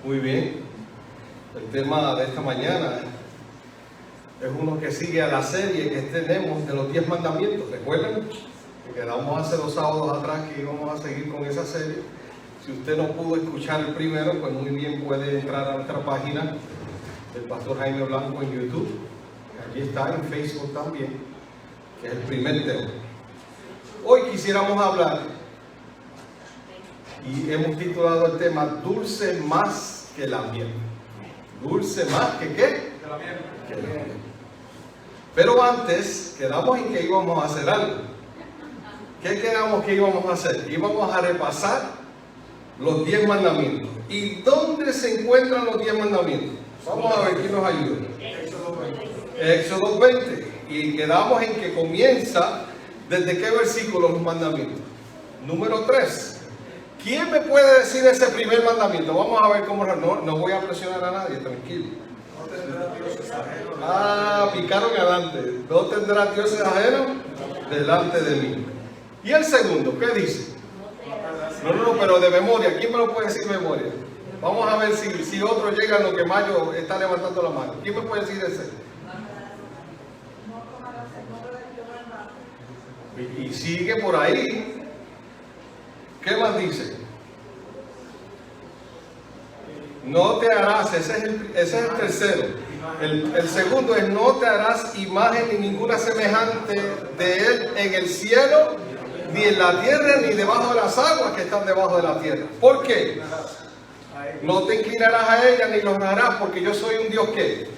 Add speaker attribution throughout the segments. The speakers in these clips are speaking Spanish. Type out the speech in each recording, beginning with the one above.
Speaker 1: Muy bien. El tema de esta mañana es uno que sigue a la serie que tenemos de los 10 mandamientos. ¿Recuerdan? Que quedamos hace 2 sábados atrás que íbamos a seguir con esa serie. Si usted no pudo escuchar el primero, pues muy bien puede entrar a nuestra página del Pastor Jaime Blanco en YouTube. Allí está, en Facebook también, que es el primer tema. Hoy quisiéramos hablar, y hemos titulado el tema Dulce más que la miel. Dulce más que ¿qué? Que la miel. Que la miel. Pero antes, quedamos en que íbamos a hacer algo. ¿Qué quedamos que íbamos a hacer? Íbamos a repasar los 10 mandamientos. ¿Y dónde se encuentran los 10 mandamientos? Vamos a ver quién nos ayuda. Éxodo 20. Y quedamos en que comienza, ¿desde qué versículo los mandamientos? Número 3. ¿Quién me puede decir ese primer mandamiento? Vamos a ver cómo. No voy a presionar a nadie, tranquilo.
Speaker 2: No tendrás dioses ajenos.
Speaker 1: Picaron adelante. No tendrás dioses ajenos delante de mí. ¿Y el segundo? ¿Qué dice? No, pero de memoria. ¿Quién me lo puede decir de memoria? Vamos a ver si otro llega en lo que Mayo está levantando la mano. ¿Quién me puede decir ese? Y sigue por ahí. ¿Qué más dice? No te harás, ese es el tercero. El segundo es no te harás imagen ni ninguna semejante de él en el cielo, ni en la tierra, ni debajo de las aguas que están debajo de la tierra. ¿Por qué? No te inclinarás a ella ni los honrarás, porque yo soy un Dios ¿qué?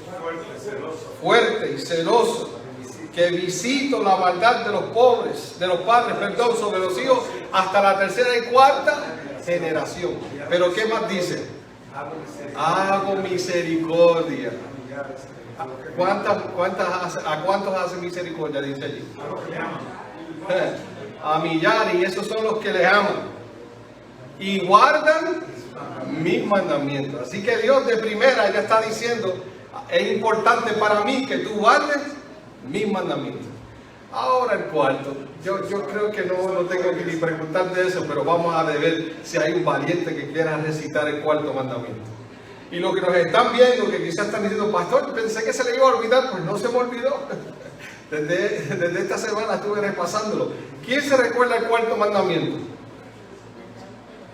Speaker 1: Fuerte y celoso, que visito la maldad de los pobres, de los padres, perdón, sobre los hijos, hasta la tercera y cuarta generación. Pero ¿qué más dice? Hago misericordia. ¿A cuántos hace misericordia? Dice allí. A millares, y esos son los que le aman. Y guardan mis mandamientos. Así que Dios de primera ya está diciendo, es importante para mí que tú guardes mis mandamientos. Ahora el cuarto, yo creo que no tengo que ni preguntar de eso, pero vamos a ver si hay un valiente que quiera recitar el cuarto mandamiento. Y los que nos están viendo, que quizás están diciendo, pastor, pensé que se le iba a olvidar, pues no se me olvidó. Desde esta semana estuve repasándolo. ¿Quién se recuerda el cuarto mandamiento?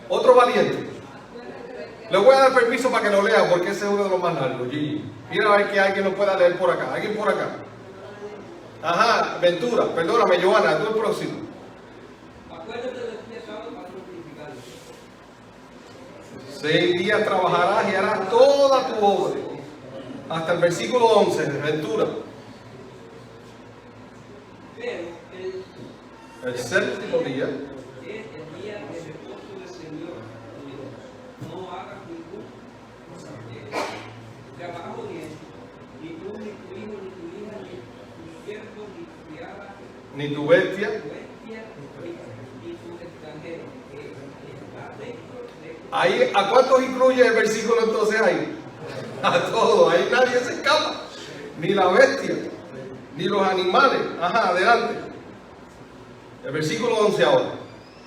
Speaker 1: Otro valiente. Le voy a dar permiso para que lo lea, porque ese es uno de los más largos. Gigi, mira a ver que alguien lo pueda leer por acá. ¿Alguien por acá? Ajá, Ventura, perdóname, Joana, tú el próximo.
Speaker 3: Acuérdate del día sábado para glorificarlo.
Speaker 1: 6 días trabajarás y harás toda tu obra. Hasta el versículo 11, Ventura.
Speaker 3: Pero
Speaker 1: El séptimo día.
Speaker 3: es el día de reposo del Señor. No hagas ningún trabajo ni tú, ni tu hijo, ni tu hija, ni tu siervo, ni tu criada,
Speaker 1: Ni tu bestia.
Speaker 3: ni tu extranjero, que está dentro de tu.
Speaker 1: Ahí, ¿a cuántos incluye el versículo entonces ahí? A todos, ahí nadie se escapa. Ni la bestia, ni los animales. Ajá, adelante. El versículo 11 ahora.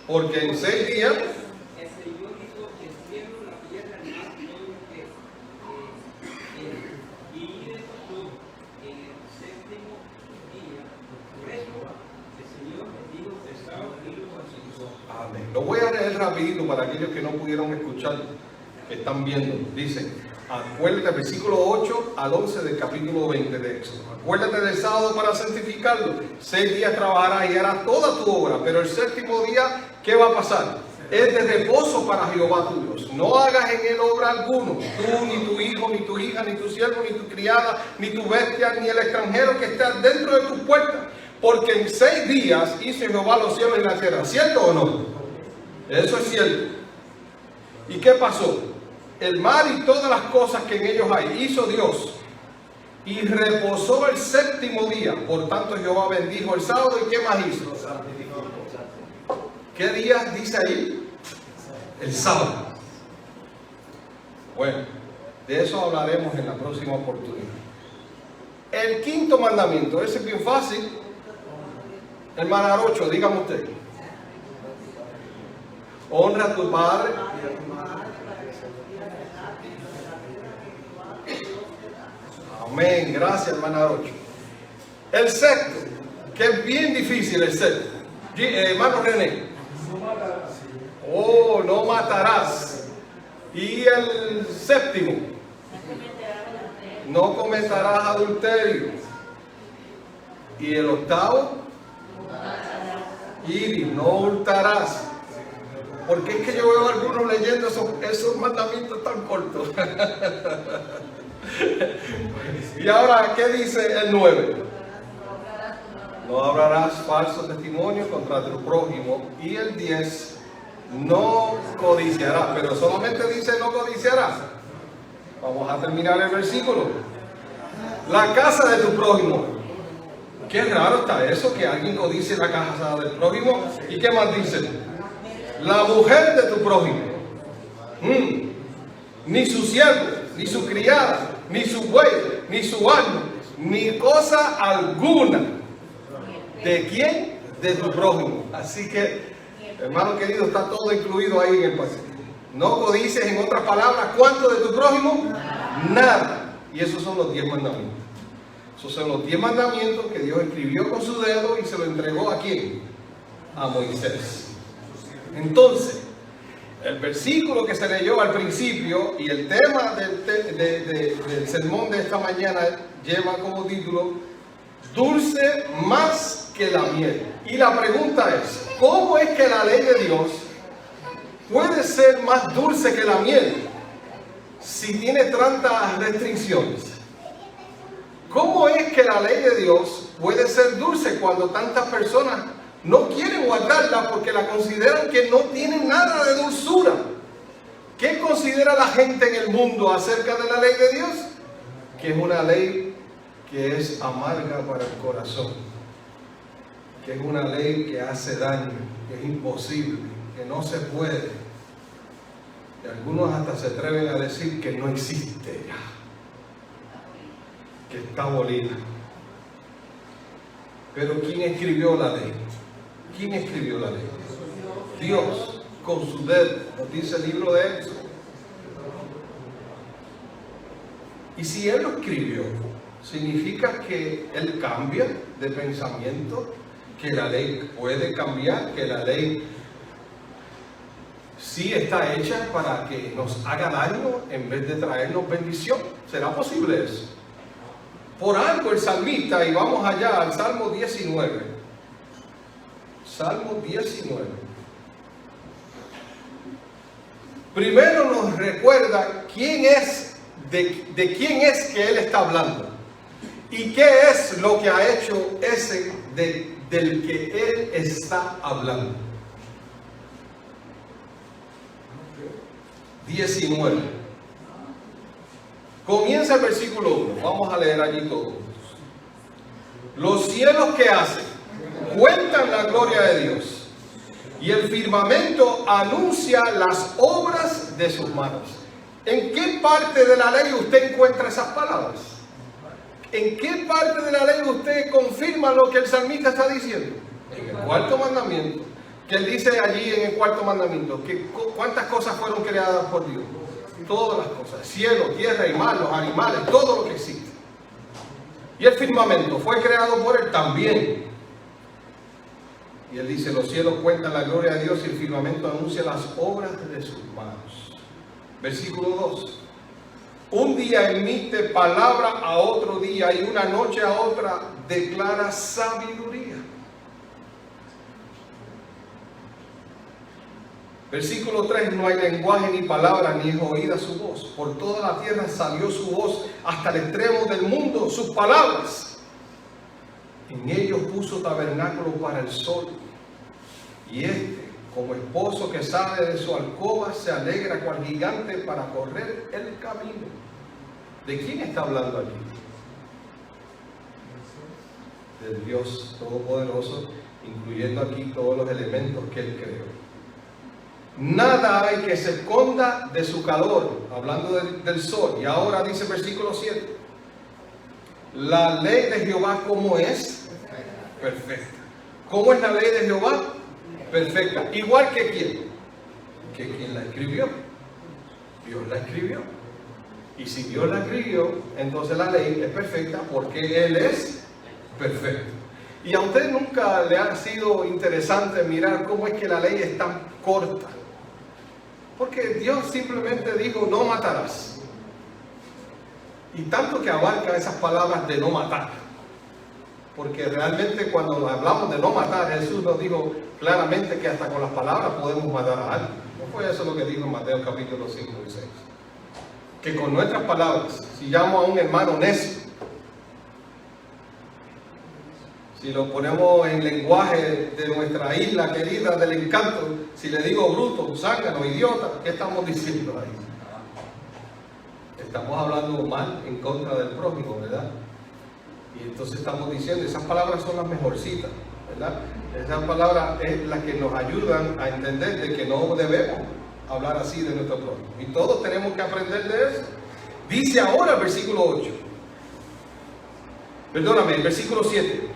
Speaker 1: Porque en 6 días.
Speaker 3: El Señor hizo el cielo, la tierra, el mar, todo lo que y hizo todo en el séptimo día. Por eso el Señor dijo el sábado y lo santificó.
Speaker 1: Amén. Lo voy a leer rapidito para aquellos que no pudieron escuchar, que están viendo. Dice, acuérdate, versículo 8 al 11 del capítulo 20 de Éxodo. Acuérdate del sábado para santificarlo. 6 días trabajarás y harás toda tu obra, pero el séptimo día, ¿qué va a pasar? Es de reposo para Jehová tu Dios. No hagas en él obra alguno, tú, ni tu hijo, ni tu hija, ni tu siervo, ni tu criada, ni tu bestia, ni el extranjero que está dentro de tus puertas. Porque en 6 días hizo Jehová los cielos y la tierra. ¿Cierto o no? Eso es cierto. ¿Y qué pasó? El mar y todas las cosas que en ellos hay, hizo Dios. Y reposó el séptimo día. Por tanto Jehová bendijo el sábado. ¿Y qué más hizo? ¿Qué día dice ahí? El sábado. Bueno, de eso hablaremos en la próxima oportunidad. El quinto mandamiento, ese es bien fácil. Hermana Arocho, dígame usted. Honra a tu padre Amén, gracias hermana Rocha. El sexto, que es bien difícil el sexto. Hermano René. Oh, no matarás. Y el séptimo, no cometerás adulterio. Y el octavo, Iris, no hurtarás. Porque es que yo veo a algunos leyendo esos mandamientos tan cortos. Y ahora, ¿qué dice el 9? No hablarás falso testimonio contra tu prójimo. Y el 10, no codiciarás. Pero solamente dice no codiciarás. Vamos a terminar el versículo. La casa de tu prójimo. Qué raro está eso, que alguien codicie la casa del prójimo. ¿Y qué más dice? La mujer de tu prójimo. Ni su siervo, ni su criada, ni su buey, ni su asno, ni cosa alguna. ¿De quién? De tu prójimo. Así que, hermano querido, está todo incluido ahí en el pasaje. No codices, en otras palabras, ¿cuánto de tu prójimo? Nada. Y esos son los 10 mandamientos. Esos son los 10 mandamientos que Dios escribió con su dedo y se lo entregó ¿a quién? A Moisés. Entonces, el versículo que se leyó al principio y el tema del sermón de esta mañana lleva como título Dulce más que la miel. Y la pregunta es, ¿cómo es que la ley de Dios puede ser más dulce que la miel si tiene tantas restricciones? ¿Cómo es que la ley de Dios puede ser dulce cuando tantas personas no quieren guardarla porque la consideran que no tienen nada de dulzura? ¿Qué considera la gente en el mundo acerca de la ley de Dios? Que es una ley que es amarga para el corazón, que es una ley que hace daño, que es imposible, que no se puede. Y algunos hasta se atreven a decir que no existe ya, que está abolida. Pero ¿quién escribió la ley? ¿Quién escribió la ley? Dios, con su dedo, nos dice el libro de Éxodo. Y si Él lo escribió, significa que Él cambia de pensamiento, que la ley puede cambiar, que la ley sí está hecha para que nos haga daño en vez de traernos bendición. ¿Será posible eso? Por algo el salmista, y vamos allá al Salmo 19. Salmo 19. Primero nos recuerda quién es, de quién es que él está hablando. Y qué es lo que ha hecho ese del que él está hablando. 19. Comienza el versículo 1. Vamos a leer allí todos. Los cielos que hacen cuentan la gloria de Dios, y el firmamento anuncia las obras de sus manos. ¿En qué parte de la ley usted encuentra esas palabras? ¿En qué parte de la ley usted confirma lo que el salmista está diciendo? En el cuarto mandamiento, que él dice allí en el cuarto mandamiento, que cuántas cosas fueron creadas por Dios. Todas las cosas, cielo, tierra y mar, los animales, todo lo que existe. Y el firmamento fue creado por él también. Y él dice, los cielos cuentan la gloria de Dios y el firmamento anuncia las obras de sus manos. Versículo 2. Un día emite palabra a otro día y una noche a otra declara sabiduría. Versículo 3, no hay lenguaje ni palabra, ni es oída su voz. Por toda la tierra salió su voz, hasta el extremo del mundo, sus palabras. En ellos puso tabernáculo para el sol. Y este, como esposo que sale de su alcoba, se alegra cual gigante para correr el camino. ¿De quién está hablando aquí? Del Dios Todopoderoso, incluyendo aquí todos los elementos que Él creó. Nada hay que se esconda de su calor, hablando del sol. Y ahora dice el versículo 7. La ley de Jehová, ¿cómo es? Perfecta. ¿Cómo es la ley de Jehová? Perfecta. Igual que quién. Que quien la escribió. Dios la escribió. Y si Dios la escribió, entonces la ley es perfecta porque Él es perfecto. Y a usted nunca le ha sido interesante mirar cómo es que la ley es tan corta. Porque Dios simplemente dijo, no matarás. Y tanto que abarca esas palabras de no matar. Porque realmente cuando hablamos de no matar, Jesús nos dijo claramente que hasta con las palabras podemos matar a alguien. ¿No fue eso lo que dijo en Mateo capítulo 5 y 6? Que con nuestras palabras, si llamo a un hermano necio, si lo ponemos en lenguaje de nuestra isla querida del encanto, si le digo bruto, zángano, idiota, ¿qué estamos diciendo ahí? Estamos hablando mal en contra del prójimo, ¿verdad? Y entonces estamos diciendo, esas palabras son las mejorcitas, ¿verdad? Esas palabras es las que nos ayudan a entender de que no debemos hablar así de nuestro prójimo. Y todos tenemos que aprender de eso. Dice ahora el versículo 8. Perdóname, el versículo 7.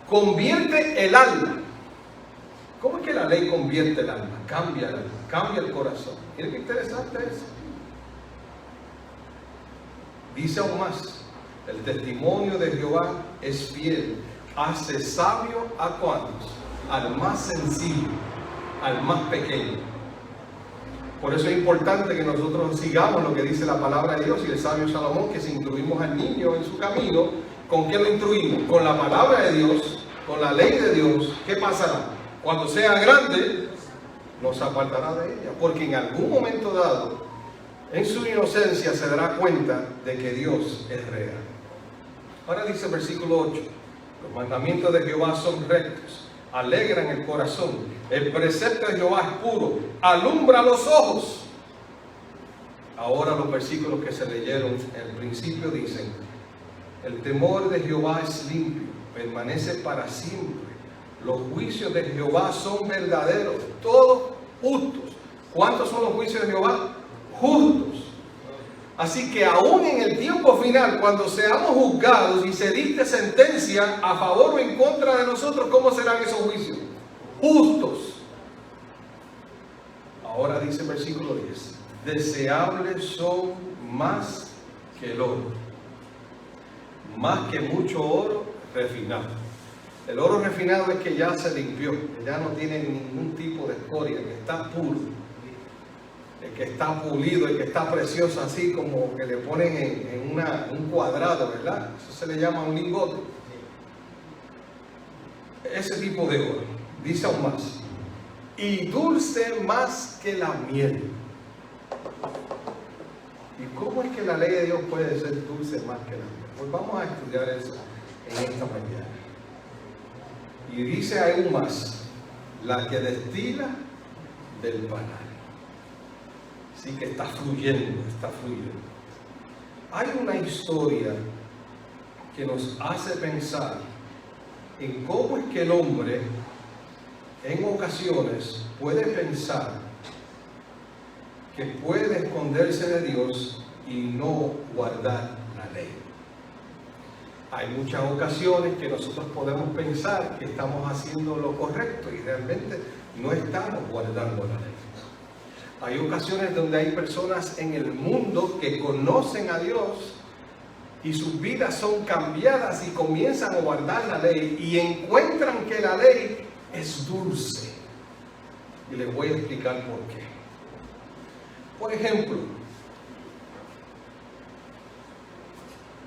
Speaker 1: Convierte el alma. ¿Cómo es que la ley convierte el alma? Cambia el alma, cambia el corazón. Miren qué interesante es. Dice aún más, el testimonio de Jehová es fiel, hace sabio a cuantos, al más sencillo, al más pequeño. Por eso es importante que nosotros sigamos lo que dice la palabra de Dios y el sabio Salomón, que si instruimos al niño en su camino, ¿con qué lo instruimos? Con la palabra de Dios, con la ley de Dios. ¿Qué pasará? Cuando sea grande, no se apartará de ella, porque en algún momento dado, en su inocencia se dará cuenta de que Dios es real. Ahora dice el versículo 8, los mandamientos de Jehová son rectos, alegran el corazón, el precepto de Jehová es puro, alumbra los ojos. Ahora los versículos que se leyeron al principio dicen, el temor de Jehová es limpio, permanece para siempre, los juicios de Jehová son verdaderos, todos justos. ¿Cuántos son los juicios de Jehová? Justos. Así que aún en el tiempo final, cuando seamos juzgados y se dicte sentencia a favor o en contra de nosotros, ¿cómo serán esos juicios? Justos. Ahora dice el versículo 10, deseables son más que el oro, más que mucho oro refinado. El oro refinado es que ya se limpió, que ya no tiene ningún tipo de escoria, que está puro. El que está pulido, el que está precioso, así como que le ponen en un cuadrado, ¿verdad? Eso se le llama un lingote. Ese tipo de oro, dice aún más, y dulce más que la miel. ¿Y cómo es que la ley de Dios puede ser dulce más que la miel? Pues vamos a estudiar eso en esta mañana. Y dice aún más, la que destila del panal. Así que está fluyendo, está fluyendo. Hay una historia que nos hace pensar en cómo es que el hombre en ocasiones puede pensar que puede esconderse de Dios y no guardar la ley. Hay muchas ocasiones que nosotros podemos pensar que estamos haciendo lo correcto y realmente no estamos guardando la ley. Hay ocasiones donde hay personas en el mundo que conocen a Dios y sus vidas son cambiadas y comienzan a guardar la ley y encuentran que la ley es dulce. Y les voy a explicar por qué. Por ejemplo,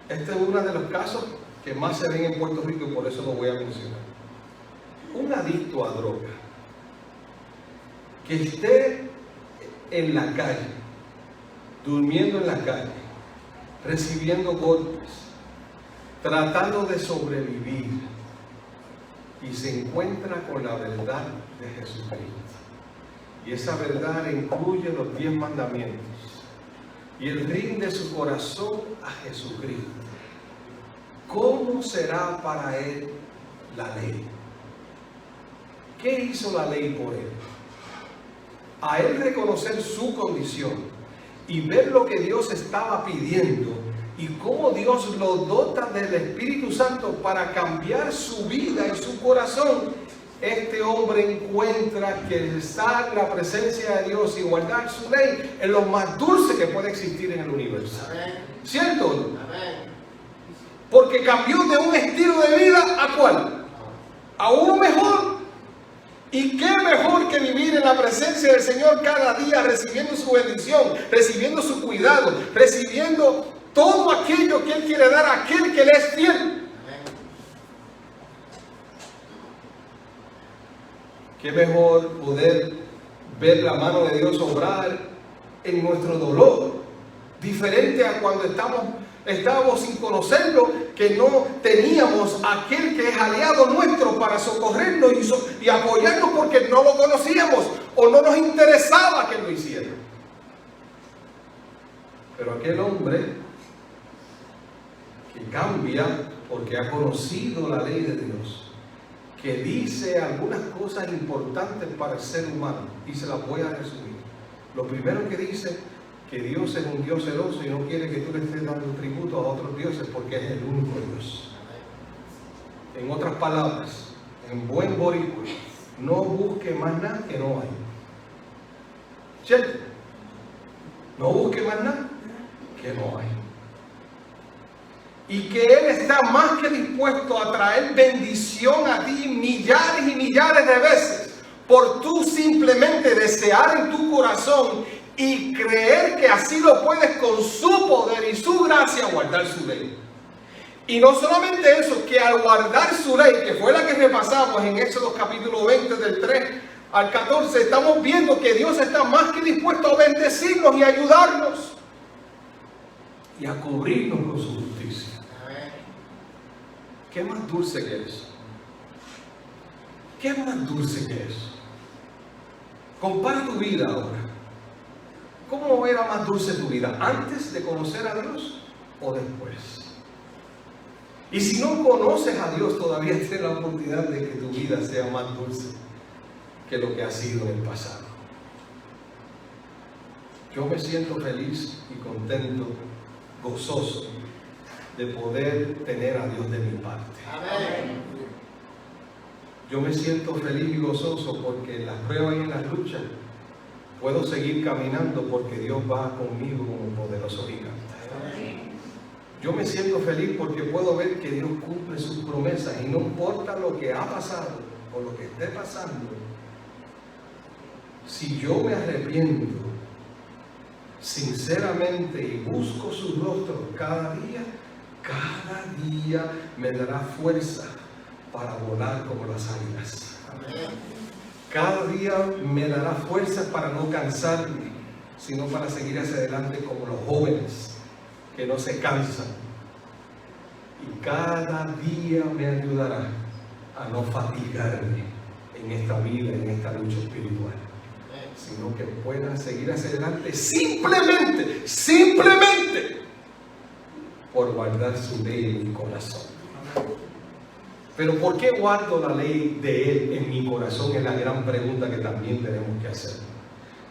Speaker 1: este es uno de los casos que más se ven en Puerto Rico y por eso lo voy a mencionar. Un adicto a droga que esté en la calle, durmiendo en la calle, recibiendo golpes, tratando de sobrevivir y se encuentra con la verdad de Jesucristo. Y esa verdad incluye los 10 mandamientos y él rinde su corazón a Jesucristo. ¿Cómo será para él la ley? ¿Qué hizo la ley por él? A él reconocer su condición y ver lo que Dios estaba pidiendo y cómo Dios lo dota del Espíritu Santo para cambiar su vida y su corazón, este hombre encuentra que estar en la presencia de Dios y guardar su ley es lo más dulce que puede existir en el universo. ¿Cierto? Porque cambió de un estilo de vida ¿a cuál? A uno mejor. ¿Y qué mejor que vivir en la presencia del Señor cada día, recibiendo su bendición, recibiendo su cuidado, recibiendo todo aquello que Él quiere dar a aquel que le es fiel? Qué mejor poder ver la mano de Dios obrar en nuestro dolor, diferente a cuando estábamos sin conocerlo, que no teníamos a aquel que es aliado nuestro para socorrernos y apoyarnos porque no lo conocíamos o no nos interesaba que lo hiciera. Pero aquel hombre que cambia porque ha conocido la ley de Dios, que dice algunas cosas importantes para el ser humano, y se las voy a resumir. Lo primero que dice, que Dios es un Dios celoso y no quiere que tú le estés dando tributo a otros dioses porque es el único Dios. En otras palabras, en buen boricua, no busque más nada que no hay. ¿Cierto? No busque más nada que no hay. Y que Él está más que dispuesto a traer bendición a ti millares y millares de veces por tú simplemente desear en tu corazón y creer que así lo puedes con su poder y su gracia guardar su ley. Y no solamente eso, que al guardar su ley, que fue la que repasamos en Éxodo capítulo 20 del 3 al 14, estamos viendo que Dios está más que dispuesto a bendecirnos y ayudarnos y a cubrirnos con su justicia. ¿Qué más dulce que eso? ¿Qué más dulce que eso? Compara tu vida ahora. ¿Cómo era más dulce tu vida? ¿Antes de conocer a Dios o después? Y si no conoces a Dios, todavía tienes la oportunidad de que tu vida sea más dulce que lo que ha sido en el pasado. Yo me siento feliz y contento, gozoso de poder tener a Dios de mi parte.
Speaker 2: Amén.
Speaker 1: Yo me siento feliz y gozoso porque en las pruebas y en las luchas puedo seguir caminando porque Dios va conmigo como poderoso gigante. Yo me siento feliz porque puedo ver que Dios cumple sus promesas y no importa lo que ha pasado o lo que esté pasando, si yo me arrepiento sinceramente y busco su rostro cada día me dará fuerza para volar como las águilas. Cada día me dará fuerza para no cansarme, sino para seguir hacia adelante como los jóvenes que no se cansan. Y cada día me ayudará a no fatigarme en esta vida, en esta lucha espiritual, sino que pueda seguir hacia adelante simplemente por guardar su ley en mi corazón. Pero ¿por qué guardo la ley de Él en mi corazón? Es la gran pregunta que también tenemos que hacer.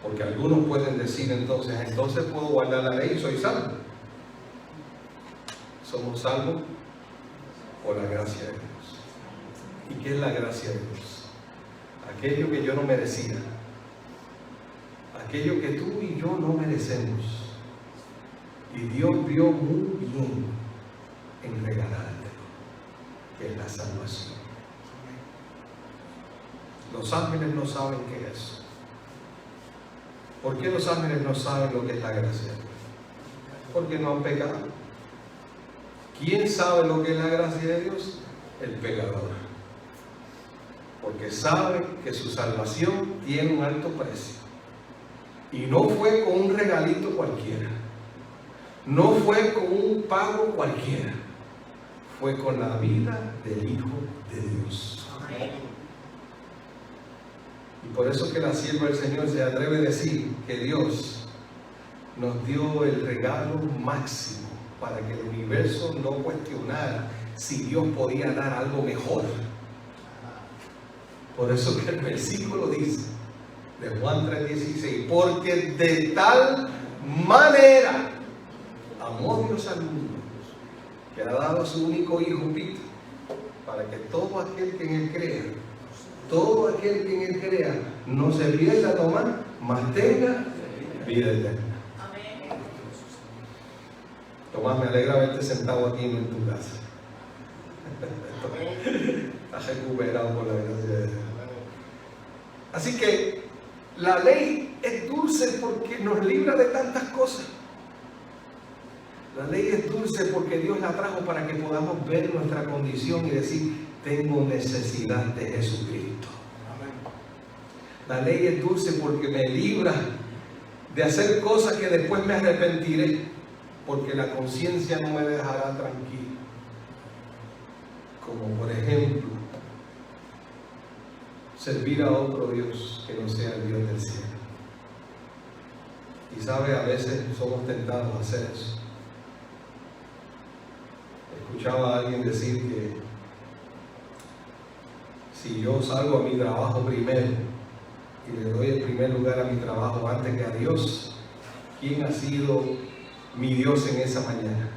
Speaker 1: Porque algunos pueden decir entonces puedo guardar la ley y soy salvo. Somos salvos por la gracia de Dios. ¿Y qué es la gracia de Dios? Aquello que yo no merecía. Aquello que tú y yo no merecemos. Y Dios vio muy bien en regalarte, que es la salvación. Los ángeles no saben qué es. ¿Por qué los ángeles no saben lo que es la gracia de Dios? Porque no han pecado. ¿Quién sabe lo que es la gracia de Dios? El pecador. Porque sabe que su salvación tiene un alto precio. Y no fue con un regalito cualquiera. No fue con un pago cualquiera. Fue con la vida del Hijo de Dios. Y por eso que la sierva del Señor se atreve a decir que Dios nos dio el regalo máximo para que el universo no cuestionara si Dios podía dar algo mejor. Por eso que el versículo dice de Juan 3:16, porque de tal manera amó Dios al mundo, que ha dado a su único Hijo, Pito, para que todo aquel que en Él crea todo aquel que en él crea no se pierda, Tomás, mas tenga vida eterna. Tomás, me alegra verte sentado aquí en tu casa. Estás recuperado por la gracia de Dios. Así que la ley es dulce porque nos libra de tantas cosas. La ley es dulce porque Dios la trajo para que podamos ver nuestra condición y decir, tengo necesidad de Jesucristo. La ley es dulce porque me libra de hacer cosas que después me arrepentiré, porque la conciencia no me dejará tranquilo. Como por ejemplo, servir a otro Dios que no sea el Dios del cielo. Y sabe, a veces somos tentados a hacer eso. Escuchaba a alguien decir que si yo salgo a mi trabajo primero y le doy el primer lugar a mi trabajo antes que a Dios, ¿quién ha sido mi Dios en esa mañana?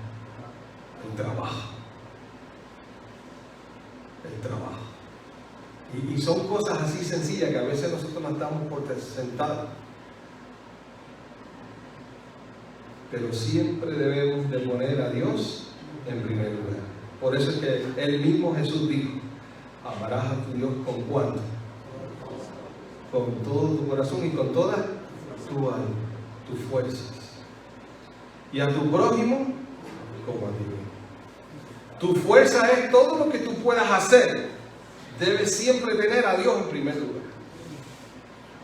Speaker 1: El trabajo. El trabajo. Y son cosas así sencillas que a veces nosotros nos damos por sentados. Pero siempre debemos de poner a Dios en primer lugar. Por eso es que el mismo Jesús dijo, amarás a tu Dios con cuánto, con todo tu corazón y con toda tu alma, tus fuerzas, y a tu prójimo como a ti mismo. Tu fuerza es todo lo que tú puedas hacer. Debes siempre tener a Dios en primer lugar.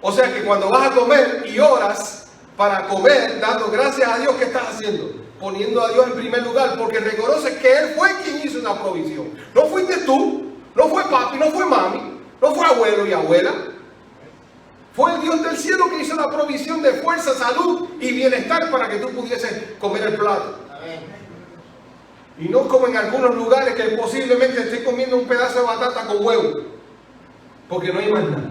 Speaker 1: O sea que cuando vas a comer y oras para comer, dando gracias a Dios, ¿qué estás haciendo? Poniendo a Dios en primer lugar, porque reconoces que Él fue quien hizo una provisión. No fuiste tú, no fue papi, no fue mami, no fue abuelo y abuela. Fue el Dios del cielo que hizo la provisión de fuerza, salud y bienestar para que tú pudieses comer el plato. Y no como en algunos lugares que posiblemente estés comiendo un pedazo de batata con huevo, porque no hay más nada.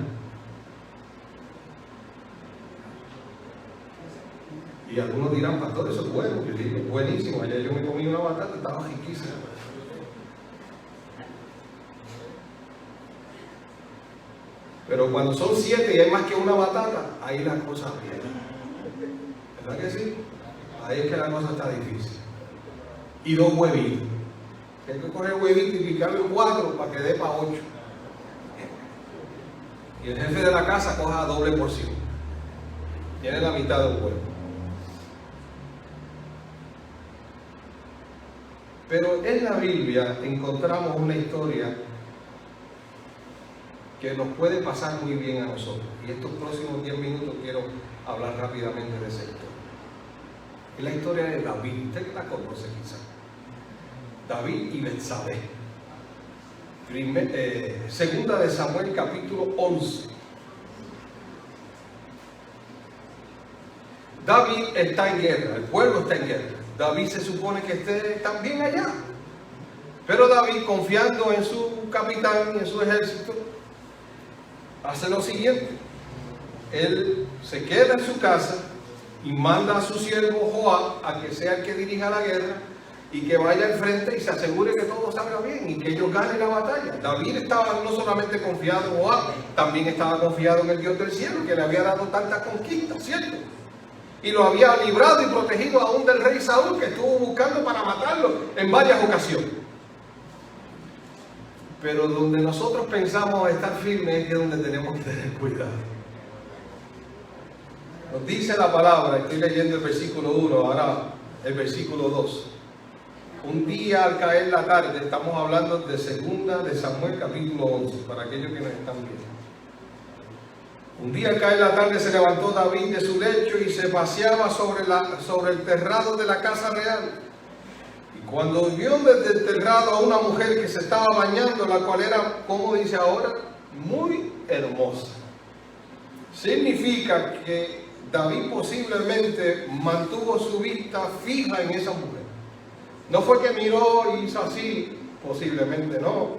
Speaker 1: Y algunos dirán, pastor, eso es bueno. Yo digo, buenísimo. Ayer yo me comí una batata, estaba riquísima. Pero cuando son 7 y hay más que una batata, ahí la cosa viene. ¿Verdad que sí? Ahí es que la cosa está difícil. Y 2 huevitos. Hay que coger huevito y picarlo en 4 para que dé para 8. Y el jefe de la casa coja doble porción. Tiene la mitad del huevo. Pero en la Biblia encontramos una historia que nos puede pasar muy bien a nosotros. Y estos próximos 10 minutos quiero hablar rápidamente de esa historia. Es la historia de David. Usted la conoce quizá. David y Betsabé. Segunda de Samuel capítulo 11. David está en guerra, el pueblo está en guerra. David se supone que esté también allá. Pero David, confiando en su capitán y en su ejército, hace lo siguiente. Él se queda en su casa y manda a su siervo Joab a que sea el que dirija la guerra y que vaya al frente y se asegure que todo salga bien y que ellos ganen la batalla. David estaba no solamente confiado en Joab, también estaba confiado en el Dios del cielo, que le había dado tantas conquistas, ¿cierto? Y lo había librado y protegido aún del rey Saúl, que estuvo buscando para matarlo en varias ocasiones. Pero donde nosotros pensamos estar firmes es donde tenemos que tener cuidado. Nos dice la palabra, estoy leyendo el versículo 1, ahora el versículo 2. Un día al caer la tarde, estamos hablando de segunda de Samuel capítulo 11, para aquellos que nos están viendo. Un día al caer la tarde se levantó David de su lecho y se paseaba sobre el terrado de la casa real. Y cuando vio desde el terrado a una mujer que se estaba bañando, la cual era, como dice ahora, muy hermosa. Significa que David posiblemente mantuvo su vista fija en esa mujer. No fue que miró y hizo así, posiblemente no.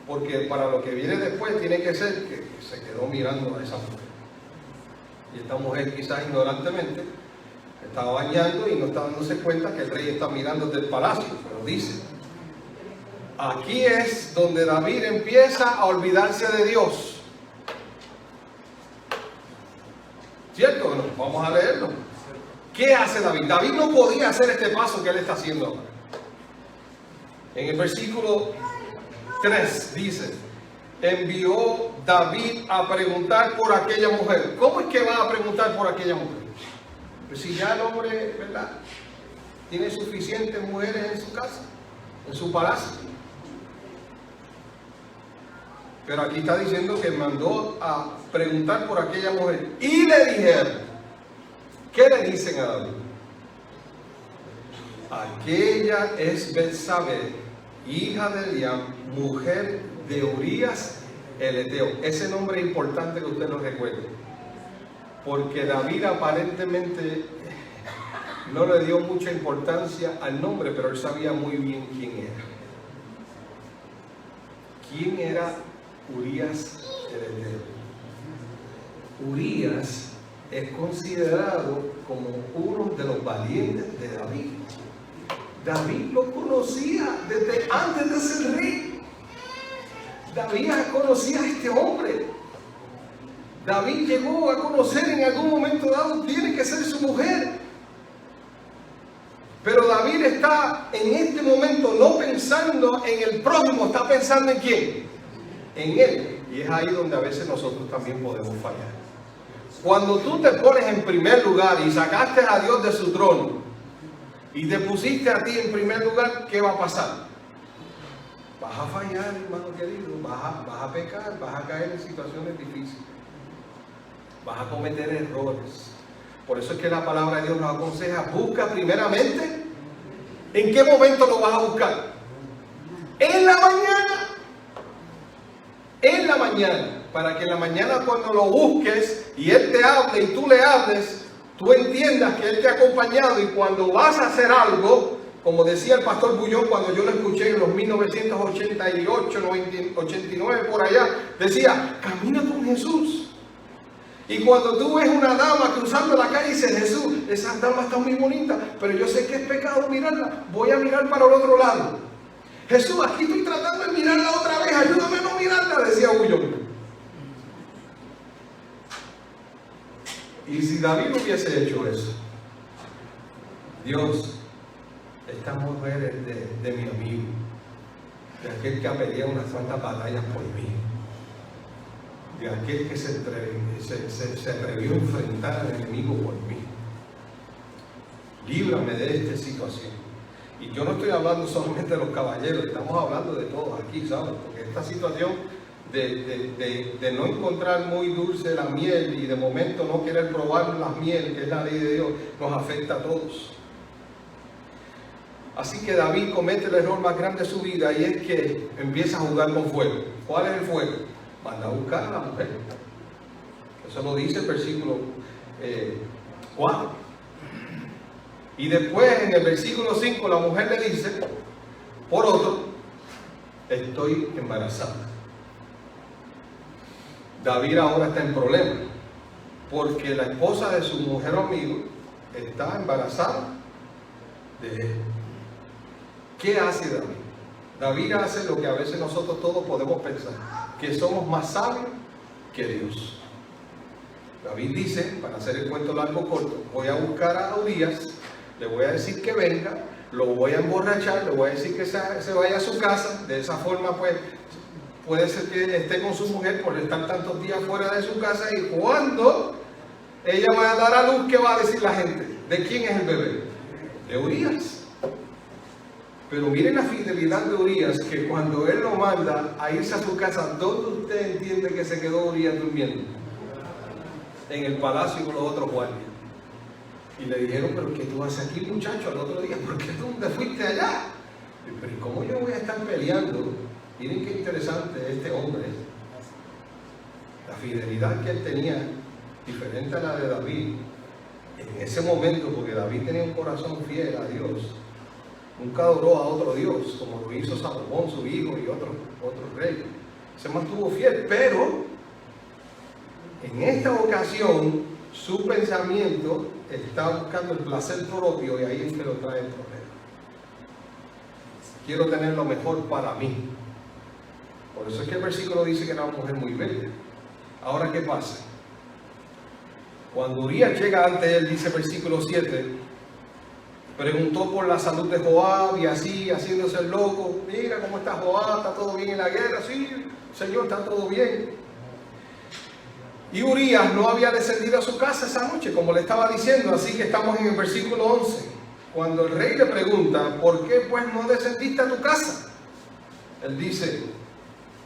Speaker 1: Porque para lo que viene después tiene que ser que se quedó mirando a esa mujer. Y esta mujer quizás ignorantemente estaba bañando y no está dándose cuenta que el rey está mirando desde el palacio, pero dice. Aquí es donde David empieza a olvidarse de Dios. ¿Cierto o no? Vamos a leerlo. ¿Qué hace David? David no podía hacer este paso que él está haciendo ahora. En el versículo 3 dice: envió David a preguntar por aquella mujer. ¿Cómo es que va a preguntar por aquella mujer? Pues si ya el hombre, ¿verdad?, tiene suficientes mujeres en su casa, en su palacio. Pero aquí está diciendo que mandó a preguntar por aquella mujer. Y le dijeron, ¿qué le dicen a David? Aquella es Betsabé, hija de Eliam, mujer de Urías el Eteo. Ese nombre es importante que usted lo recuerde, porque David aparentemente no le dio mucha importancia al nombre, pero él sabía muy bien quién era. ¿Quién era Urías el Eteo? Urías es considerado como uno de los valientes de David. David lo conocía desde antes de ser rey. David conocía a este hombre. David llegó a conocer en algún momento dado, tiene que ser su mujer. Pero David está en este momento no pensando en el prójimo, está pensando en quién, en él. Y es ahí donde a veces nosotros también podemos fallar. Cuando tú te pones en primer lugar y sacaste a Dios de su trono y te pusiste a ti en primer lugar, ¿qué va a pasar? Vas a fallar, hermano querido, vas a pecar, vas a caer en situaciones difíciles, vas a cometer errores. Por eso es que la palabra de Dios nos aconseja: busca primeramente. ¿En qué momento lo vas a buscar? En la mañana. En la mañana. Para que en la mañana, cuando lo busques y Él te hable y tú le hables, tú entiendas que Él te ha acompañado, y cuando vas a hacer algo, como decía el pastor Bullón cuando yo lo escuché en los 1988, 89 por allá, decía: camina con Jesús. Y cuando tú ves una dama cruzando la calle y dices: Jesús, esa dama está muy bonita, pero yo sé que es pecado mirarla, voy a mirar para el otro lado. Jesús, aquí estoy tratando de mirarla otra vez, ayúdame a no mirarla, decía Bullón. Y si David no hubiese hecho eso: Dios, esta mujer es de mi amigo, de aquel que ha peleado unas cuantas batallas por mí, de aquel que se atrevió a enfrentar al enemigo por mí. Líbrame de esta situación. Y yo no estoy hablando solamente de los caballeros, estamos hablando de todos aquí, ¿sabes? Porque esta situación de no encontrar muy dulce la miel y de momento no querer probar la miel, que es la ley de Dios, nos afecta a todos. Así que David comete el error más grande de su vida, y es que empieza a jugar con fuego. ¿Cuál es el fuego? Manda a buscar a la mujer. Eso lo dice el versículo 4. Y después en el versículo 5 la mujer le dice, por otro, estoy embarazada. David ahora está en problema, porque la esposa de su mujer amigo está embarazada de él. ¿Qué hace David? David hace lo que a veces nosotros todos podemos pensar, que somos más sabios que Dios. David dice, para hacer el cuento largo corto, voy a buscar a Urías, le voy a decir que venga, lo voy a emborrachar, le voy a decir que se vaya a su casa. De esa forma, pues, puede ser que esté con su mujer por estar tantos días fuera de su casa, y cuando ella va a dar a luz, ¿qué va a decir la gente? ¿De quién es el bebé? De Urías. Pero miren la fidelidad de Urías, que cuando él lo manda a irse a su casa, ¿dónde usted entiende que se quedó Urías durmiendo? En el palacio con los otros guardias. Y le dijeron, pero ¿qué tú haces aquí, muchacho? Al otro día, ¿por qué tú te fuiste allá? Pero ¿cómo yo voy a estar peleando? Miren qué interesante este hombre. La fidelidad que él tenía, diferente a la de David, en ese momento, porque David tenía un corazón fiel a Dios. Nunca adoró a otro Dios, como lo hizo Salomón, su hijo, y otros reyes. Se mantuvo fiel, pero en esta ocasión su pensamiento está buscando el placer propio, y ahí es que lo trae el problema. quiero tener lo mejor para mí. Por eso es que el versículo dice que era una mujer muy bella. Ahora, ¿qué pasa? Cuando Urías llega ante él, dice el versículo 7, preguntó por la salud de Joab y así, haciéndose el loco. Mira cómo está Joab, está todo bien en la guerra. Sí, Señor, está todo bien. Y Urías no había descendido a su casa esa noche, como le estaba diciendo. Así que estamos en el versículo 11. Cuando el rey le pregunta, ¿por qué pues no descendiste a tu casa? Él dice,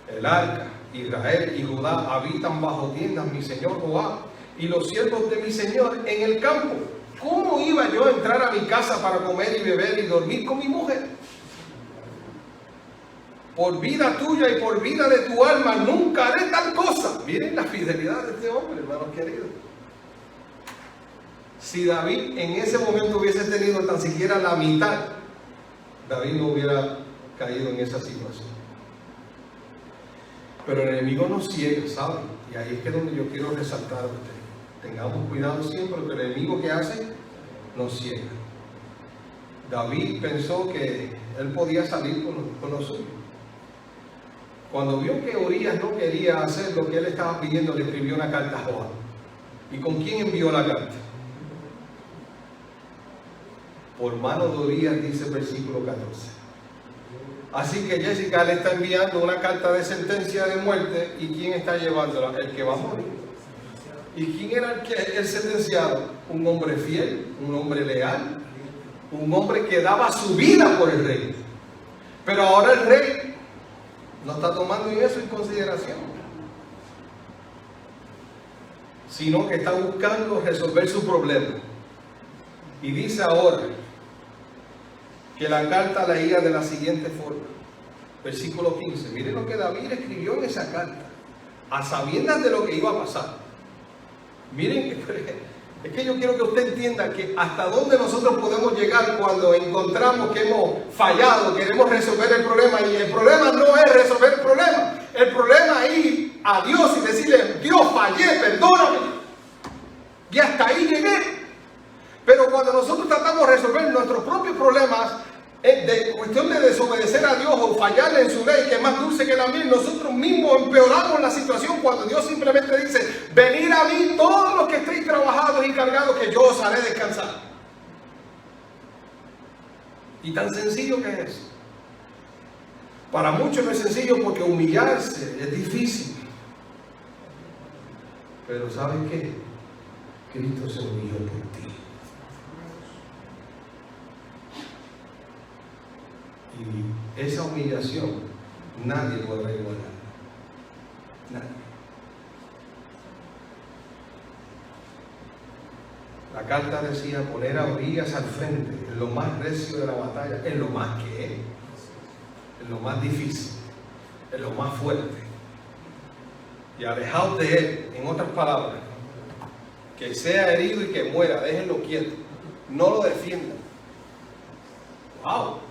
Speaker 1: el arca, Israel y Judá habitan bajo tiendas mi señor Joab y los siervos de mi señor en el campo. ¿Cómo iba yo a entrar a mi casa para comer y beber y dormir con mi mujer? Por vida tuya y por vida de tu alma nunca haré tal cosa. Miren la fidelidad de este hombre, hermanos queridos. Si David en ese momento hubiese tenido tan siquiera la mitad, David no hubiera caído en esa situación. Pero el enemigo nos ciega, ¿saben? Y ahí es que es donde yo quiero resaltar a ustedes. Tengamos cuidado siempre, pero el enemigo que hace nos ciega. David pensó que él podía salir con lo suyo. Cuando vio que Urías no quería hacer lo que él estaba pidiendo, le escribió una carta a Joab. ¿Y con quién envió la carta? Por mano de Urías, dice el versículo 14. Así que Jessica le está enviando una carta de sentencia de muerte. ¿Y quién está llevándola? El que va a morir. ¿Y quién era el sentenciado? Un hombre fiel, un hombre leal, un hombre que daba su vida por el rey. Pero ahora el rey no está tomando eso en consideración, sino que está buscando resolver su problema. Y dice ahora que la carta leía de la siguiente forma. Versículo 15. Miren lo que David escribió en esa carta, a sabiendas de lo que iba a pasar. Miren, es que yo quiero que usted entienda que hasta dónde nosotros podemos llegar cuando encontramos que hemos fallado, queremos resolver el problema, y el problema no es resolver el problema es ir a Dios y decirle, Dios, fallé, perdóname, y hasta ahí llegué. Pero cuando nosotros tratamos de resolver nuestros propios problemas, de cuestión de desobedecer a Dios o fallarle en su ley, que es más dulce que la miel, nosotros mismos empeoramos la situación cuando Dios simplemente dice, venid a mí todos los que estéis trabajados y cargados, que yo os haré descansar. Y tan sencillo que es. Para muchos no es sencillo porque humillarse es difícil. Pero ¿saben qué? Cristo se humilló por ti. Y esa humillación nadie podrá igualar. Nadie. La carta decía poner a Urías al frente, en lo más recio de la batalla, en lo más que es, en lo más difícil, en lo más fuerte. Y alejaos de él, en otras palabras, que sea herido y que muera, déjenlo quieto, no lo defiendan. ¡Wow!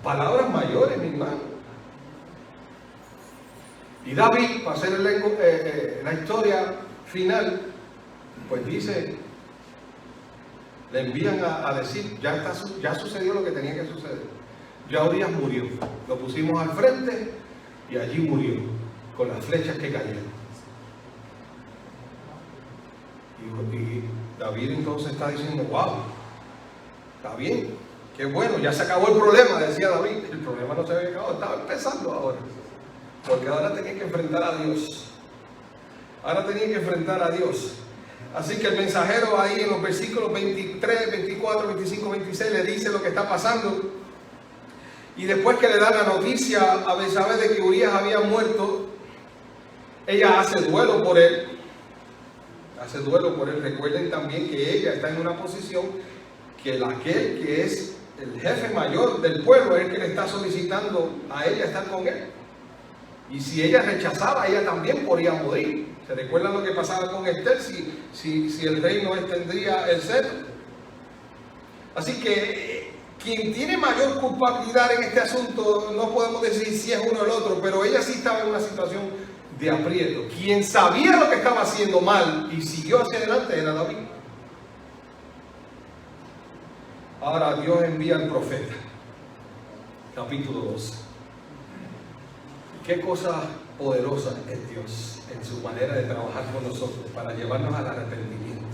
Speaker 1: Palabras mayores, mi hermano. Y David, para hacer la historia final, pues dice, le envían a decir, ya sucedió lo que tenía que suceder. Ya Urías murió. Lo pusimos al frente y allí murió, con las flechas que cayeron. Y David entonces está diciendo, wow, está bien. Qué bueno, ya se acabó el problema, decía David. El problema no se había acabado, estaba empezando ahora. Porque ahora tenía que enfrentar a Dios. Ahora tenía que enfrentar a Dios. Así que el mensajero ahí en los versículos 23, 24, 25, 26 le dice lo que está pasando. Y después que le da la noticia a Betsabé de que Urías había muerto, ella hace duelo por él. Hace duelo por él. Recuerden también que ella está en una posición que aquel que es el jefe mayor del pueblo es el que le está solicitando a ella estar con él. Y si ella rechazaba, ella también podría morir. ¿Se recuerdan lo que pasaba con Esther si el rey no extendía el cetro? Así que quien tiene mayor culpabilidad en este asunto, no podemos decir si es uno o el otro, pero ella sí estaba en una situación de aprieto. Quien sabía lo que estaba haciendo mal y siguió hacia adelante era David. Ahora Dios envía al profeta. capítulo 12. Qué cosa poderosa es Dios en su manera de trabajar con nosotros para llevarnos al arrepentimiento.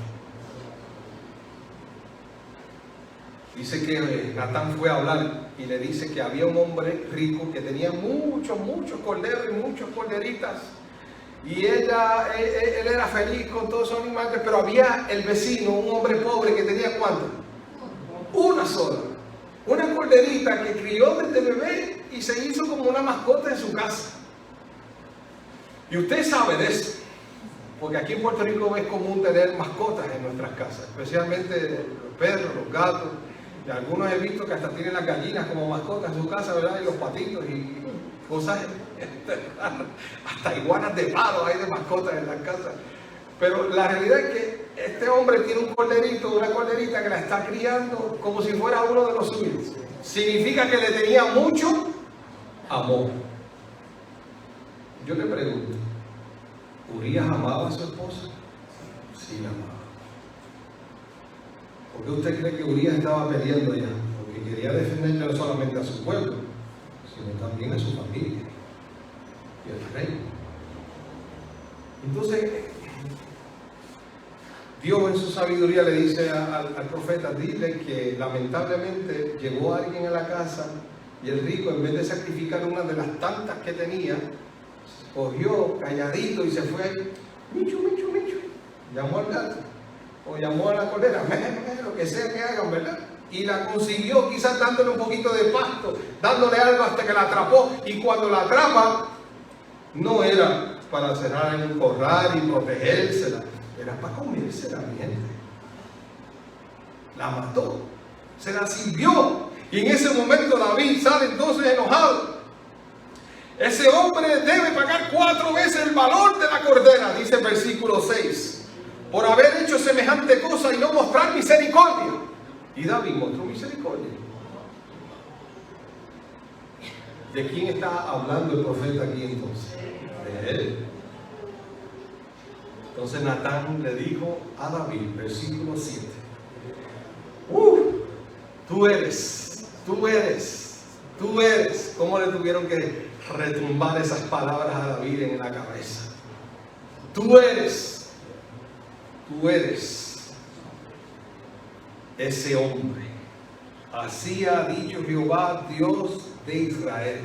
Speaker 1: Dice que Natán fue a hablar y le dice que había un hombre rico que tenía muchos corderos y muchas corderitas. Y él era feliz con todos esos animales, pero había el vecino, un hombre pobre que tenía ¿cuánto? Una sola. Una corderita que crió desde bebé y se hizo como una mascota en su casa. Y usted sabe de eso, porque aquí en Puerto Rico es común tener mascotas en nuestras casas, especialmente los perros, los gatos. Y algunos he visto que hasta tienen las gallinas como mascotas en su casa, ¿verdad? Y los patitos y cosas, hasta iguanas de palo hay de mascotas en las casas. Pero la realidad es que este hombre tiene un corderito, una corderita que la está criando como si fuera uno de los suyos. Significa que le tenía mucho amor. Yo le pregunto, ¿Urías amaba a su esposa? Sí, la amaba. ¿Por qué usted cree que Urías estaba peleando allá? Porque quería defender no solamente a su pueblo, sino también a su familia y al rey. Entonces, Dios en su sabiduría le dice al profeta, dile que lamentablemente llegó alguien a la casa y el rico, en vez de sacrificar una de las tantas que tenía, cogió calladito y se fue ahí, Michu, Michu, Michu, llamó al gato o llamó a la cordera, lo que sea que hagan, ¿verdad? Y la consiguió, quizás dándole un poquito de pasto, dándole algo hasta que la atrapó. Y cuando la atrapa, no era para cerrar en un corral y protegérsela, era para comérsela, mi gente. La mató, se la sirvió. Y en ese momento David sale entonces enojado. Ese hombre debe pagar 4 veces el valor de la cordera, dice el versículo 6, por haber hecho semejante cosa y no mostrar misericordia. Y David mostró misericordia. ¿De quién está hablando el profeta aquí entonces? De él. Entonces Natán le dijo a David, versículo 7, tú eres. ¿Cómo le tuvieron que retumbar esas palabras a David en la cabeza? Tú eres ese hombre. Así ha dicho Jehová, Dios de Israel.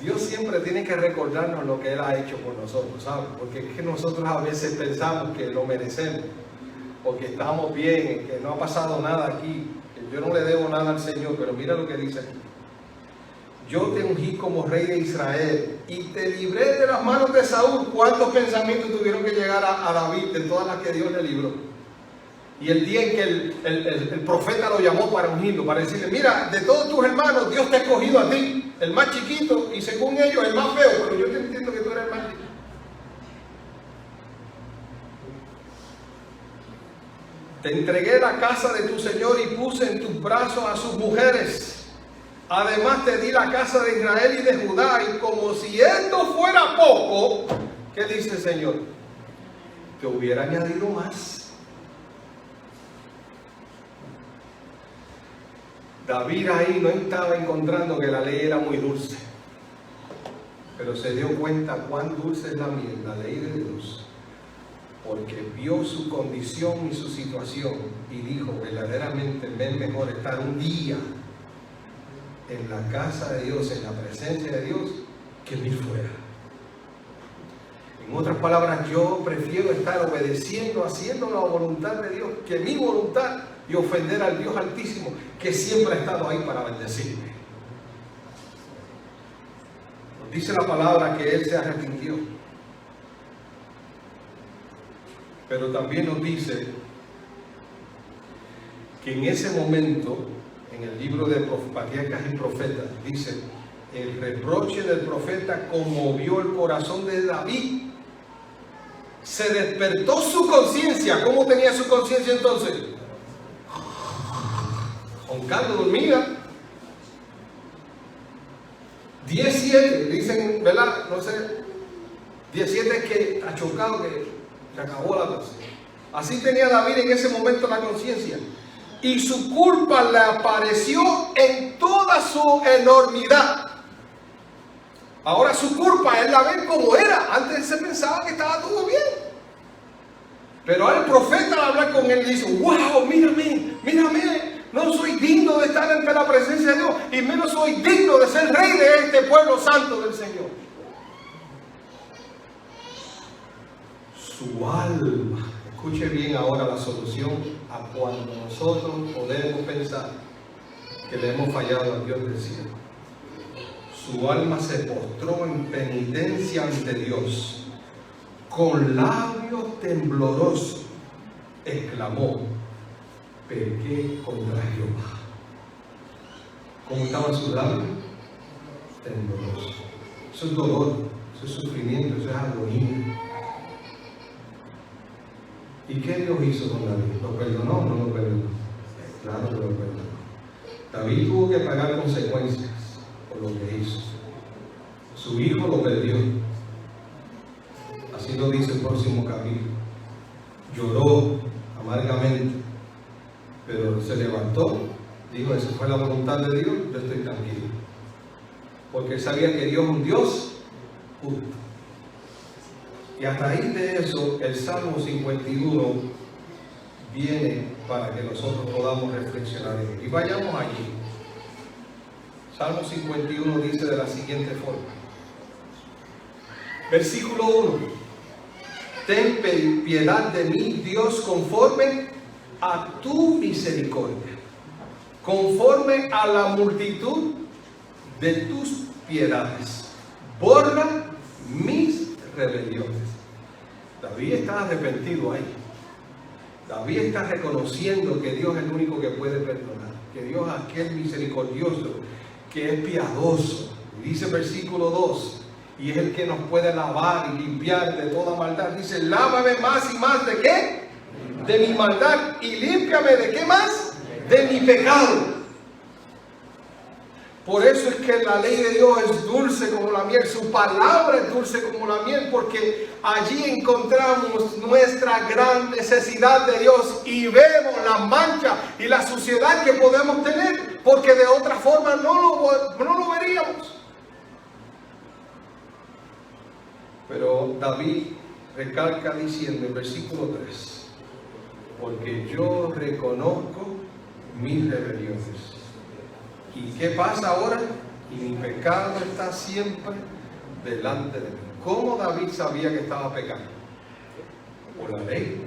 Speaker 1: Dios siempre tiene que recordarnos lo que Él ha hecho por nosotros, ¿sabes? Porque es que nosotros a veces pensamos que lo merecemos, porque estamos bien, que no ha pasado nada aquí, que yo no le debo nada al Señor, pero mira lo que dice aquí. Yo te ungí como rey de Israel y te libré de las manos de Saúl. ¿Cuántos pensamientos tuvieron que llegar a David de todas las que Dios le libró? Y el día en que el profeta lo llamó para ungirlo, para decirle, mira, de todos tus hermanos, Dios te ha escogido a ti, el más chiquito y según ellos el más feo, pero yo te entiendo que tú eres el más lindo. Te entregué la casa de tu Señor y puse en tus brazos a sus mujeres. Además te di la casa de Israel y de Judá, y como si esto fuera poco, ¿qué dice el Señor? Te hubiera añadido más. David ahí no estaba encontrando que la ley era muy dulce, pero se dio cuenta cuán dulce es la miel, la ley de Dios, porque vio su condición y su situación y dijo, verdaderamente me es mejor estar un día en la casa de Dios, en la presencia de Dios, que 1000 fuera. En otras palabras, yo prefiero estar obedeciendo, haciendo la voluntad de Dios, que mi voluntad, y ofender al Dios Altísimo, que siempre ha estado ahí para bendecirme. Nos dice la palabra que Él se arrepintió, pero también nos dice que en ese momento, en el libro de Patriarcas y Profetas, dice, el reproche del profeta conmovió el corazón de David. Se despertó su conciencia. ¿Cómo tenía su conciencia entonces? Roncando, dormida. 17, dicen, ¿verdad? No sé. 17 es que ha chocado, que se acabó la cosa. Así tenía David en ese momento la conciencia. Y su culpa le apareció en toda toda su enormidad. Ahora su culpa él la ve como era. Antes se pensaba que estaba todo bien. Pero ahora el profeta al hablar con él dice, wow, mírame, mírame. No soy digno de estar ante la presencia de Dios. Y menos soy digno de ser rey de este pueblo santo del Señor. Su alma. Escuche bien ahora la solución a cuando nosotros podemos pensar que le hemos fallado a Dios del cielo. Su alma se postró en penitencia ante Dios. Con labios temblorosos exclamó, pequé contra Jehová. ¿Cómo estaban sus labios? Temblorosos. Eso es dolor, eso es sufrimiento, eso es agonía. ¿Y qué Dios hizo con David? ¿Lo perdonó o no lo perdonó? Claro que lo perdonó. David tuvo que pagar consecuencias por lo que hizo. Su hijo lo perdió. Así lo dice el próximo capítulo. Lloró amargamente, pero se levantó. Dijo, esa fue la voluntad de Dios, yo estoy tranquilo. Porque él sabía que Dios es un Dios justo. Y a raíz de eso, el Salmo 51 viene para que nosotros podamos reflexionar en él. Y vayamos allí. Salmo 51 dice de la siguiente forma. Versículo 1. Ten piedad de mí, Dios, conforme a tu misericordia, conforme a la multitud de tus piedades. Borra mis rebeliones. David está arrepentido ahí. David está reconociendo que Dios es el único que puede perdonar, que Dios es aquel misericordioso, que es piadoso. Y dice versículo 2, y es el que nos puede lavar y limpiar de toda maldad. Dice, lávame más y más ¿de qué? De mi maldad, y límpiame ¿de qué más? De mi pecado. Por eso es que la ley de Dios es dulce como la miel, su palabra es dulce como la miel, porque allí encontramos nuestra gran necesidad de Dios y vemos la mancha y la suciedad que podemos tener, porque de otra forma no lo veríamos. Pero David recalca diciendo en versículo 3, porque yo reconozco mis rebeliones. ¿Y qué pasa ahora? Y mi pecado está siempre delante de mí. ¿Cómo David sabía que estaba pecando? Por la ley.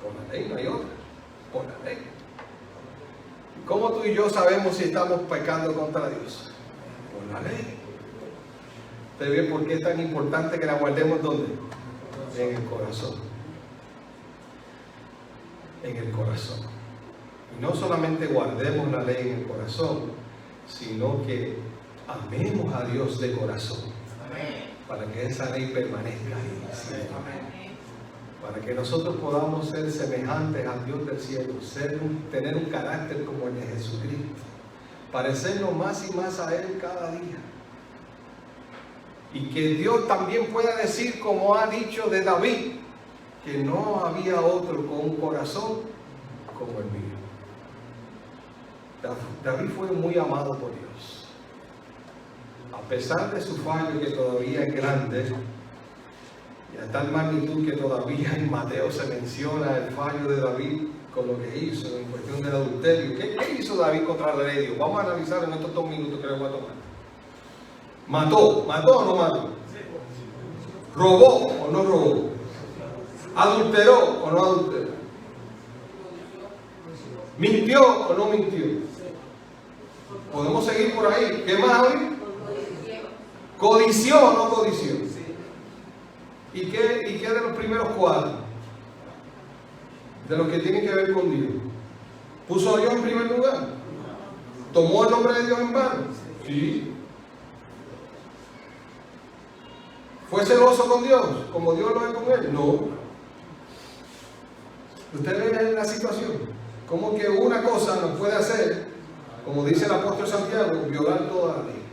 Speaker 1: Por la ley, no hay otra. Por la ley. ¿Cómo tú y yo sabemos si estamos pecando contra Dios? Por la ley. ¿Usted ve por qué es tan importante que la guardemos dónde? En el corazón. En el corazón. Y no solamente guardemos la ley en el corazón, sino que amemos a Dios de corazón. Amén. Para que esa ley permanezca ahí. Para que nosotros podamos ser semejantes al Dios del cielo, tener un carácter como el de Jesucristo, parecernos más y más a Él cada día. Y que Dios también pueda decir, como ha dicho de David, que no había otro con un corazón como el mío. David fue muy amado por Dios. A pesar de su fallo, que todavía es grande, y a tal magnitud que todavía en Mateo se menciona el fallo de David con lo que hizo en cuestión del adulterio. ¿Qué hizo David contra la ley de Dios? Vamos a analizar en estos 2 minutos que le voy a tomar. ¿Mató o no mató? ¿Robó o no robó? ¿Adulteró o no adulteró? ¿Mintió o no mintió? Podemos seguir por ahí. ¿Qué más hoy? ¿Codició o no codició? ¿Y qué de los primeros 4? De los que tienen que ver con Dios. ¿Puso a Dios en primer lugar? ¿Tomó el nombre de Dios en vano? Sí. ¿Fue celoso con Dios, como Dios lo es con él? No. ¿Usted ve la situación? Como que una cosa nos puede hacer, como dice el apóstol Santiago, violar toda la ley.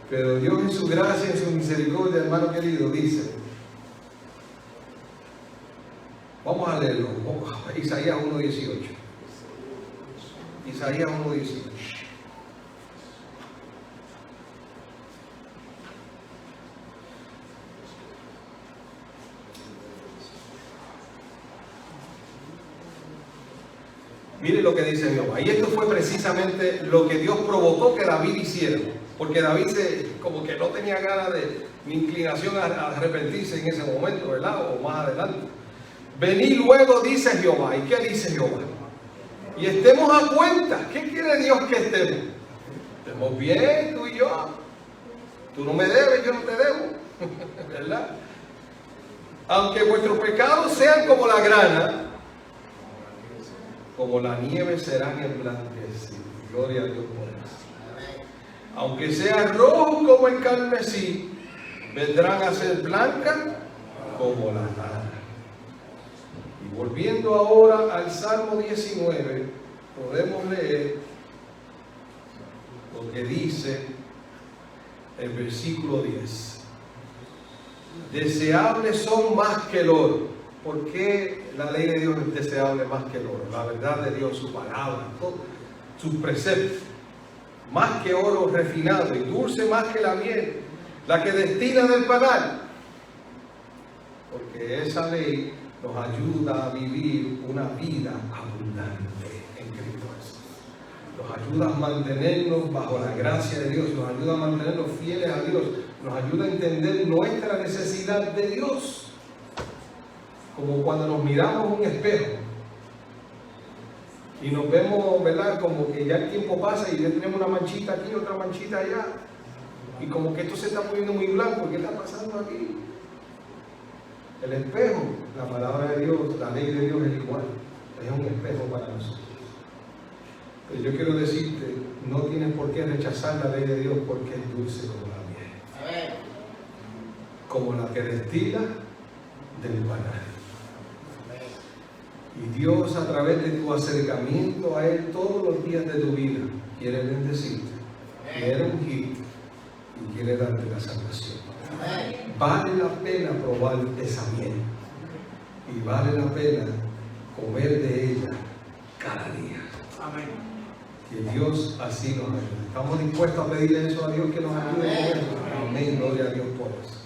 Speaker 1: Pero Dios en su gracia, en su misericordia, hermano querido, dice, vamos a leerlo, Isaías 1:18. Isaías 1:18. Mire lo que dice Jehová. Y esto fue precisamente lo que Dios provocó que David hiciera. Porque David como que no tenía ganas ni inclinación a arrepentirse en ese momento, ¿verdad? O más adelante. Venid luego, dice Jehová. ¿Y qué dice Jehová? Y estemos a cuenta. ¿Qué quiere Dios que estemos? Estemos bien, tú y yo. Tú no me debes, yo no te debo. ¿Verdad? Aunque vuestros pecados sean como la grana, como la nieve serán emblanquecidos. Gloria a Dios por eso. Aunque sean rojos como el carmesí, vendrán a ser blancas como la lana. Y volviendo ahora al Salmo 19, podemos leer lo que dice el versículo 10. Deseables son más que el oro. ¿Por qué la ley de Dios es deseable más que el oro? La verdad de Dios, su palabra, todo, sus preceptos. Más que oro refinado y dulce más que la miel, la que destila del panal. Porque esa ley nos ayuda a vivir una vida abundante en Cristo Jesús. Nos ayuda a mantenernos bajo la gracia de Dios, nos ayuda a mantenernos fieles a Dios, nos ayuda a entender nuestra necesidad de Dios. Como cuando nos miramos en un espejo y nos vemos, ¿verdad? Como que ya el tiempo pasa y ya tenemos una manchita aquí, otra manchita allá. Y como que esto se está poniendo muy blanco. ¿Qué está pasando aquí? El espejo, la palabra de Dios, la ley de Dios es igual. Es un espejo para nosotros. Pero yo quiero decirte, no tienes por qué rechazar la ley de Dios porque es dulce como la miel. Como la que destila del panal. Y Dios, a través de tu acercamiento a Él todos los días de tu vida, quiere bendecirte, quiere ungirte y quiere darte la salvación. Vale la pena probar esa miel y vale la pena comer de ella cada día.
Speaker 3: Amén.
Speaker 1: Que Dios así nos ayude. ¿Estamos dispuestos a pedirle eso a Dios que nos ayude con eso? Amén, gloria a Dios por eso.